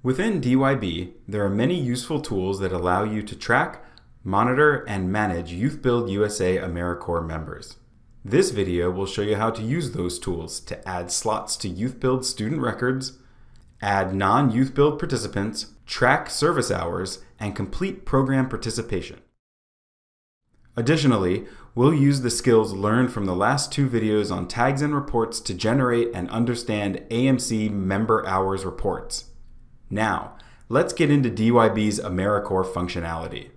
Within DYB, there are many useful tools that allow you to track, monitor, and manage Youth Build USA AmeriCorps members. This video will show you how to use those tools to add slots to Youth Build student records, add non-Youth Build participants, track service hours, and complete program participation. Additionally, we'll use the skills learned from the last two videos on tags and reports to generate and understand AMC member hours reports. Now, let's get into DYB's AmeriCorps functionality.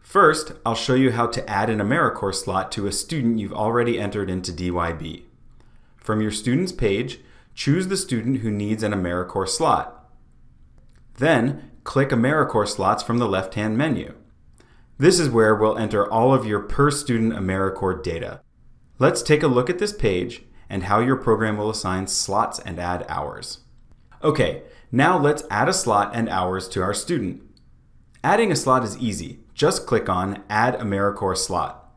First, I'll show you how to add an AmeriCorps slot to a student you've already entered into DYB. From your Students page, choose the student who needs an AmeriCorps slot. Then, click AmeriCorps slots from the left-hand menu. This is where we'll enter all of your per-student AmeriCorps data. Let's take a look at this page and how your program will assign slots and add hours. Okay, now let's add a slot and hours to our student. Adding a slot is easy. Just click on Add AmeriCorps Slot.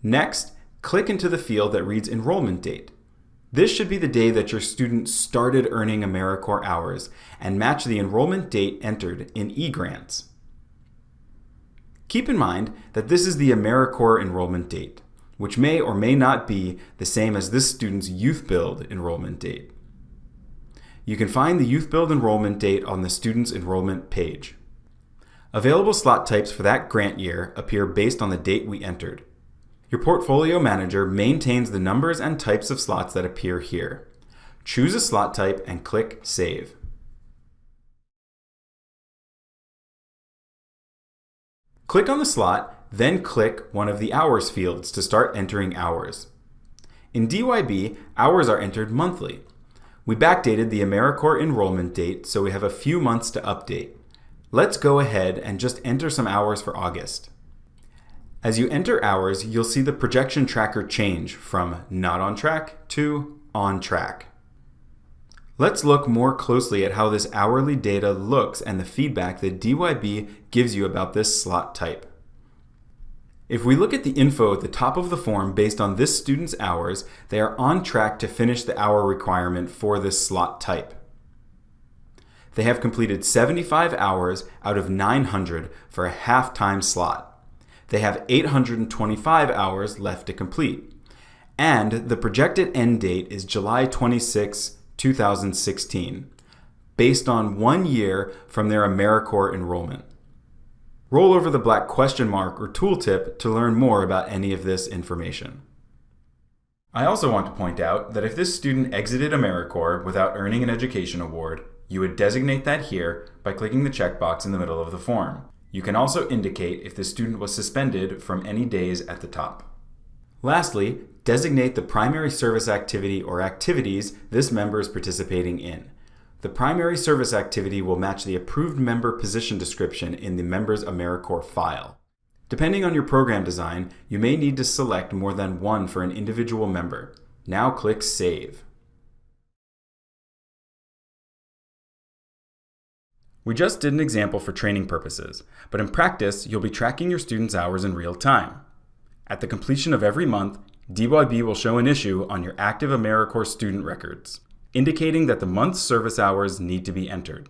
Next, click into the field that reads Enrollment Date. This should be the day that your student started earning AmeriCorps hours and match the enrollment date entered in eGrants. Keep in mind that this is the AmeriCorps enrollment date, which may or may not be the same as this student's Youth Build enrollment date. You can find the Youth Build enrollment date on the student's enrollment page. Available slot types for that grant year appear based on the date we entered. Your portfolio manager maintains the numbers and types of slots that appear here. Choose a slot type and click Save. Click on the slot, then click one of the Hours fields to start entering hours. In DYB, hours are entered monthly. We backdated the AmeriCorps enrollment date, so we have a few months to update. Let's go ahead and just enter some hours for August. As you enter hours, you'll see the projection tracker change from not on track to on track. Let's look more closely at how this hourly data looks and the feedback that DYB gives you about this slot type. If we look at the info at the top of the form based on this student's hours, they are on track to finish the hour requirement for this slot type. They have completed 75 hours out of 900 for a half-time slot. They have 825 hours left to complete. And the projected end date is July 26, 2016, based on 1 year from their AmeriCorps enrollment. Roll over the black question mark or tooltip to learn more about any of this information. I also want to point out that if this student exited AmeriCorps without earning an education award, you would designate that here by clicking the checkbox in the middle of the form. You can also indicate if the student was suspended from any days at the top. Lastly, designate the primary service activity or activities this member is participating in. The primary service activity will match the approved member position description in the member's AmeriCorps file. Depending on your program design, you may need to select more than one for an individual member. Now click Save. We just did an example for training purposes, but in practice, you'll be tracking your students' hours in real time. At the completion of every month, DYB will show an issue on your active AmeriCorps student records, indicating that the month's service hours need to be entered.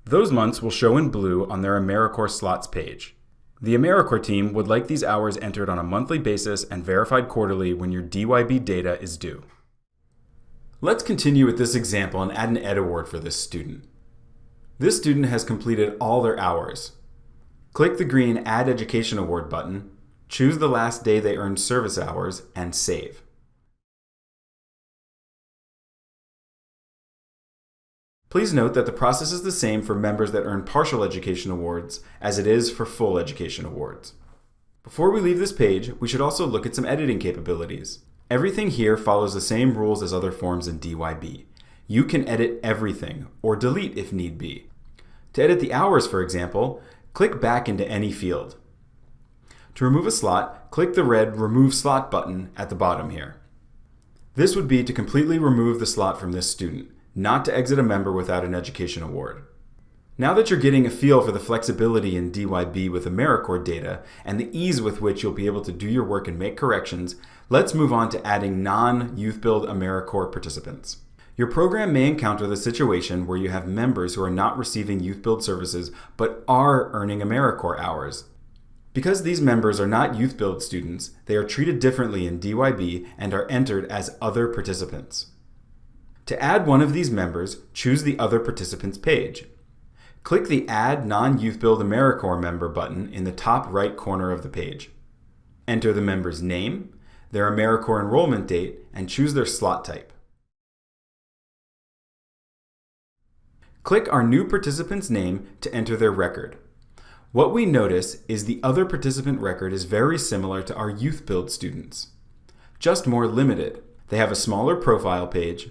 Those months will show in blue on their AmeriCorps slots page. The AmeriCorps team would like these hours entered on a monthly basis and verified quarterly when your DYB data is due. Let's continue with this example and add an Ed Award for this student. This student has completed all their hours. Click the green Add Education Award button, choose the last day they earned service hours, and save. Please note that the process is the same for members that earn partial education awards as it is for full education awards. Before we leave this page, we should also look at some editing capabilities. Everything here follows the same rules as other forms in DYB. You can edit everything, or delete if need be. To edit the hours, for example, click back into any field. To remove a slot, click the red Remove Slot button at the bottom here. This would be to completely remove the slot from this student, not to exit a member without an education award. Now that you're getting a feel for the flexibility in DYB with AmeriCorps data and the ease with which you'll be able to do your work and make corrections, let's move on to adding non-Youth Build AmeriCorps participants. Your program may encounter the situation where you have members who are not receiving Youth Build services but are earning AmeriCorps hours. Because these members are not Youth Build students, they are treated differently in DYB and are entered as other participants. To add one of these members, choose the Other Participants page. Click the Add Non-Youth Build AmeriCorps Member button in the top right corner of the page. Enter the member's name, their AmeriCorps enrollment date, and choose their slot type. Click our new participant's name to enter their record. What we notice is the other participant record is very similar to our Youth Build students, just more limited. They have a smaller profile page,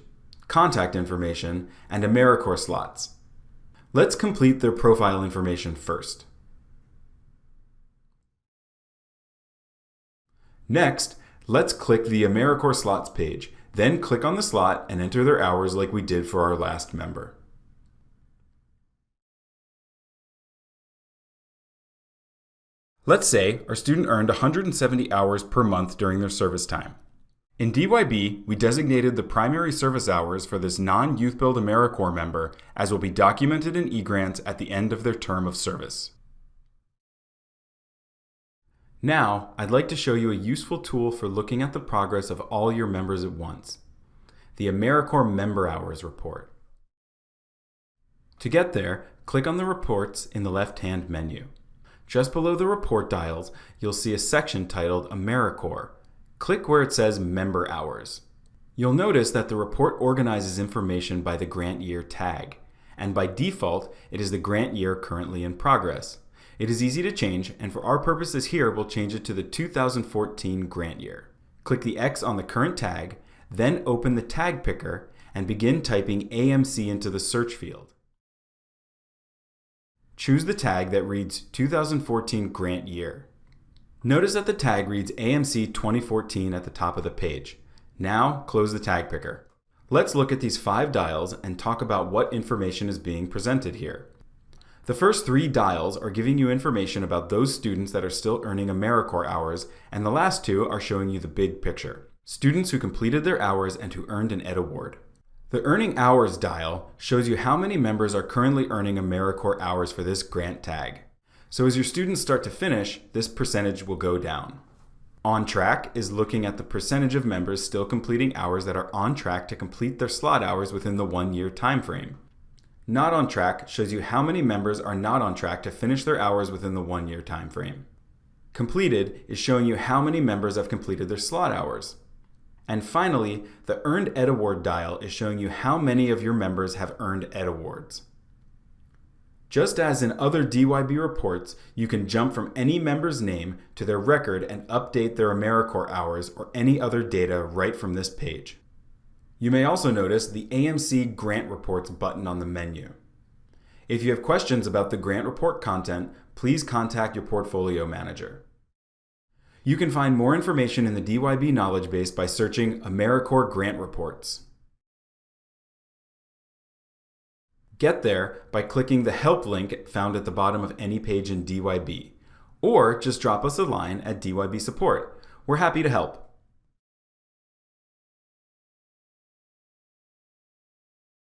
contact information, and AmeriCorps slots. Let's complete their profile information first. Next, let's click the AmeriCorps slots page, then click on the slot and enter their hours like we did for our last member. Let's say our student earned 170 hours per month during their service time. In DYB, we designated the primary service hours for this non-Youth Build AmeriCorps member as will be documented in eGrants at the end of their term of service. Now, I'd like to show you a useful tool for looking at the progress of all your members at once, the AmeriCorps Member Hours Report. To get there, click on the Reports in the left-hand menu. Just below the report dials, you'll see a section titled AmeriCorps. Click where it says Member Hours. You'll notice that the report organizes information by the grant year tag, and by default, it is the grant year currently in progress. It is easy to change, and for our purposes here, we'll change it to the 2014 grant year. Click the X on the current tag, then open the tag picker, and begin typing AMC into the search field. Choose the tag that reads 2014 grant year. Notice that the tag reads AMC 2014 at the top of the page. Now, close the tag picker. Let's look at these 5 dials and talk about what information is being presented here. The first 3 dials are giving you information about those students that are still earning AmeriCorps hours, and the last 2 are showing you the big picture. Students who completed their hours and who earned an Ed Award. The Earning Hours dial shows you how many members are currently earning AmeriCorps hours for this grant tag. So as your students start to finish, this percentage will go down. On Track is looking at the percentage of members still completing hours that are on track to complete their slot hours within the 1-year time frame. Not on Track shows you how many members are not on track to finish their hours within the 1-year time frame. Completed is showing you how many members have completed their slot hours. And finally, the Earned Ed Award dial is showing you how many of your members have earned Ed Awards. Just as in other DYB reports, you can jump from any member's name to their record and update their AmeriCorps hours or any other data right from this page. You may also notice the AMC Grant Reports button on the menu. If you have questions about the grant report content, please contact your portfolio manager. You can find more information in the DYB knowledge base by searching AmeriCorps Grant Reports. Get there by clicking the Help link found at the bottom of any page in DYB, or just drop us a line at DYB Support. We're happy to help.